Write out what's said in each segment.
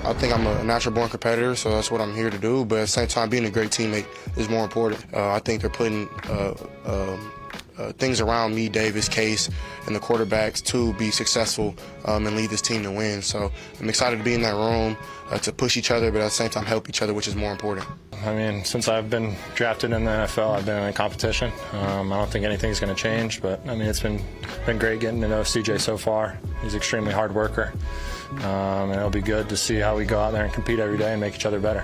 I think I'm a natural-born competitor, so that's what I'm here to do. But at the same time, being a great teammate is more important. I think they're putting things around me, Davis, Case, and the quarterbacks to be successful and lead this team to win. So I'm excited to be in that room to push each other, but at the same time help each other, which is more important. I mean, since I've been drafted in the NFL, I've been in a competition. I don't think anything's going to change, but I mean, it's been great getting to know CJ so far. He's an extremely hard worker, and it'll be good to see how we go out there and compete every day and make each other better.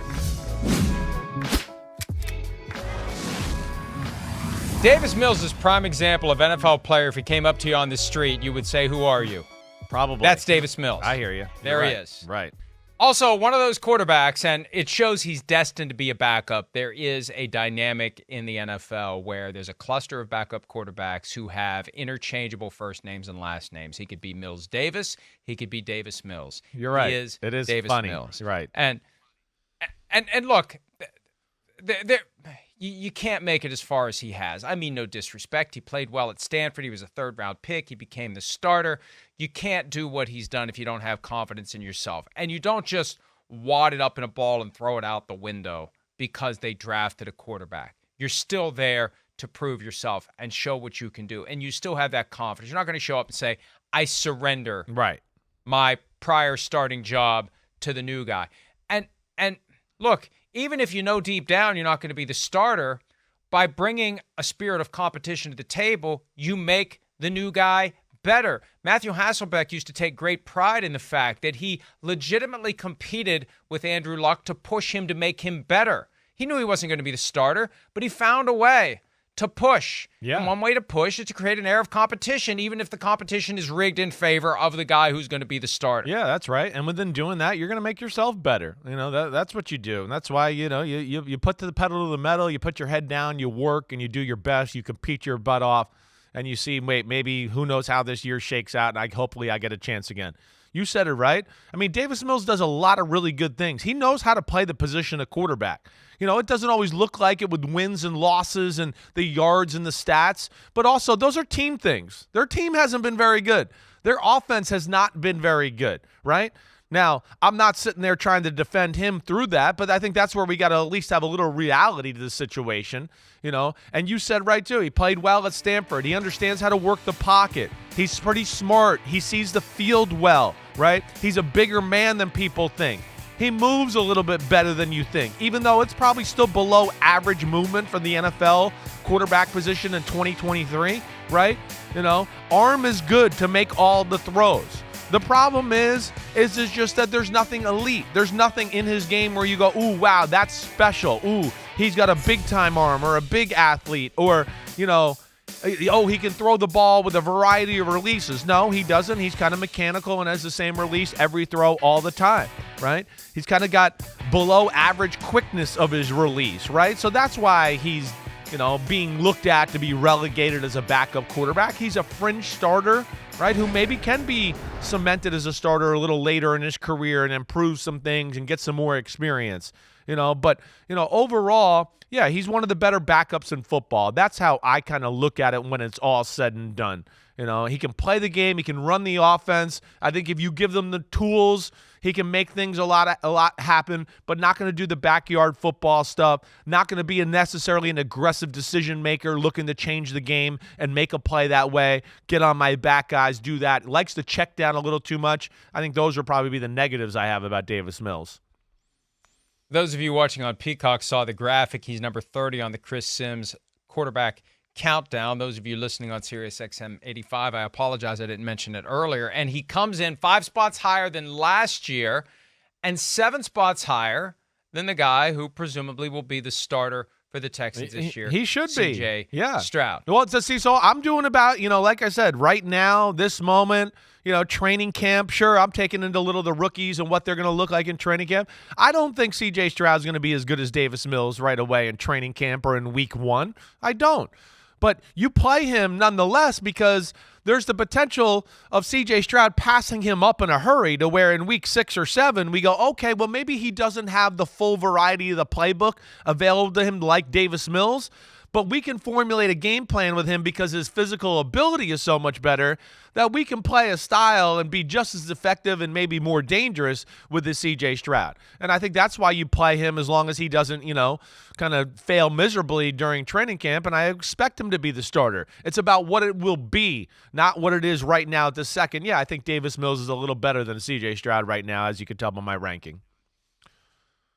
Davis Mills is prime example of NFL player. If he came up to you on the street, you would say, "Who are you?" Probably. That's Davis Mills. I hear you. There he right. is. Right. Also, one of those quarterbacks, and it shows he's destined to be a backup. There is a dynamic in the NFL where there's a cluster of backup quarterbacks who have interchangeable first names and last names. He could be Mills Davis. He could be Davis Mills. You're right. He is it is Davis funny. Mills. Right. And look, you can't make it as far as he has. I mean, no disrespect. He played well at Stanford. He was a third-round pick. He became the starter. You can't do what he's done if you don't have confidence in yourself. And you don't just wad it up in a ball and throw it out the window because they drafted a quarterback. You're still there to prove yourself and show what you can do. And you still have that confidence. You're not going to show up and say, I surrender my prior starting job to the new guy. And look, even if you know deep down you're not going to be the starter, by bringing a spirit of competition to the table, you make the new guy better. Matthew Hasselbeck used to take great pride in the fact that he legitimately competed with Andrew Luck to push him to make him better. He knew he wasn't going to be the starter, but he found a way to push. Yeah. And one way to push is to create an air of competition, even if the competition is rigged in favor of the guy who's going to be the starter. Yeah, that's right. And within doing that, you're going to make yourself better. You know, that's what you do. And that's why, you put the pedal to the metal, you put your head down, you work, and you do your best. You compete your butt off, and you see, maybe who knows how this year shakes out, and hopefully I get a chance again. You said it right. I mean, Davis Mills does a lot of really good things. He knows how to play the position of quarterback. You know, it doesn't always look like it with wins and losses and the yards and the stats, but also those are team things. Their team hasn't been very good. Their offense has not been very good, right? Now, I'm not sitting there trying to defend him through that, but I think that's where we got to at least have a little reality to the situation, you know. And you said right, too. He played well at Stanford. He understands how to work the pocket. He's pretty smart. He sees the field well, right? He's a bigger man than people think. He moves a little bit better than you think, even though it's probably still below average movement from the NFL quarterback position in 2023, right? You know, arm is good to make all the throws. The problem is just that there's nothing elite. There's nothing in his game where you go, ooh, wow, that's special. Ooh, he's got a big-time arm or a big athlete or, you know, oh, he can throw the ball with a variety of releases. No, he doesn't. He's kind of mechanical and has the same release every throw all the time, right? He's kind of got below average quickness of his release, right? So that's why he's, you know, being looked at to be relegated as a backup quarterback. He's a fringe starter, right, who maybe can be cemented as a starter a little later in his career and improve some things and get some more experience, you know. But, you know, overall, yeah, he's one of the better backups in football. That's how I kind of look at it when it's all said and done. You know, he can play the game. He can run the offense. I think if you give them the tools, he can make things a lot happen, but not going to do the backyard football stuff, not going to be necessarily an aggressive decision maker looking to change the game and make a play that way. Get on my back, guys, do that. Likes to check down a little too much. I think those would probably be the negatives I have about Davis Mills. Those of you watching on Peacock saw the graphic. He's number 30 on the Chris Sims quarterback countdown. Those of you listening on Sirius XM 85, I apologize I didn't mention it earlier. And he comes in 5 spots higher than last year and 7 spots higher than the guy who presumably will be the starter for the Texans this year. He should be. CJ Stroud. Well, so I'm doing about, you know, like I said, right now, this moment, you know, training camp. Sure, I'm taking into the rookies and what they're going to look like in training camp. I don't think CJ Stroud's going to be as good as Davis Mills right away in training camp or in week 1. I don't. But you play him nonetheless because there's the potential of C.J. Stroud passing him up in a hurry to where in week 6 or 7 we go, okay, well, maybe he doesn't have the full variety of the playbook available to him like Davis Mills. but we can formulate a game plan with him because his physical ability is so much better that we can play a style and be just as effective and maybe more dangerous with the C.J. Stroud. And I think that's why you play him as long as he doesn't, kind of fail miserably during training camp, and I expect him to be the starter. It's about what it will be, not what it is right now at the second. Yeah, I think Davis Mills is a little better than C.J. Stroud right now, as you can tell by my ranking.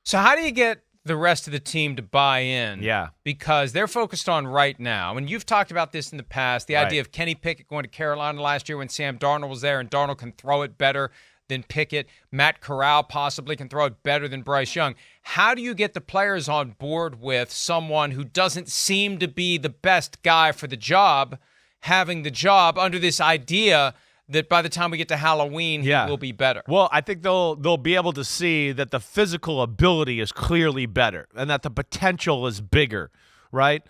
So how do you get the rest of the team to buy in? Yeah. Because they're focused on right now. And you've talked about this in the past, the idea of Kenny Pickett going to Carolina last year when Sam Darnold was there, and Darnold can throw it better than Pickett. Matt Corral possibly can throw it better than Bryce Young. How do you get the players on board with someone who doesn't seem to be the best guy for the job, having the job under this idea that by the time we get to Halloween, he will be better? Well, I think they'll be able to see that the physical ability is clearly better and that the potential is bigger, right?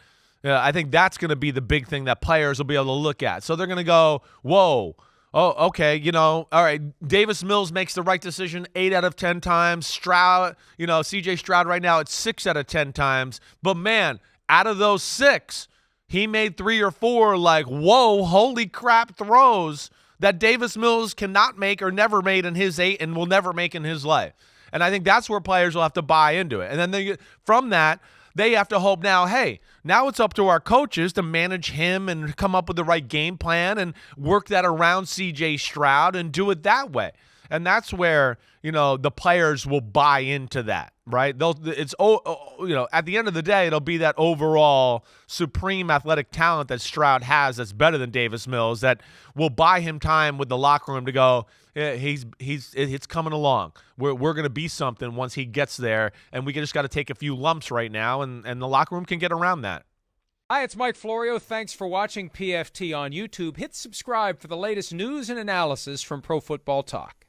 I think that's going to be the big thing that players will be able to look at. So they're going to go, whoa, oh, okay, all right, Davis Mills makes the right decision 8 out of 10 times. Stroud, C.J. Stroud right now, it's 6 out of 10 times. But, man, out of those 6, he made 3 or 4 whoa, holy crap throws that Davis Mills cannot make or never made in his 8 and will never make in his life. And I think that's where players will have to buy into it. And then from that, they have to hope now, hey, now it's up to our coaches to manage him and come up with the right game plan and work that around C.J. Stroud and do it that way. And that's where, the players will buy into that, right? At the end of the day, it'll be that overall supreme athletic talent that Stroud has that's better than Davis Mills that will buy him time with the locker room to go, it's coming along. We're going to be something once he gets there, and we just got to take a few lumps right now, and the locker room can get around that. Hi, it's Mike Florio. Thanks for watching PFT on YouTube. Hit subscribe for the latest news and analysis from Pro Football Talk.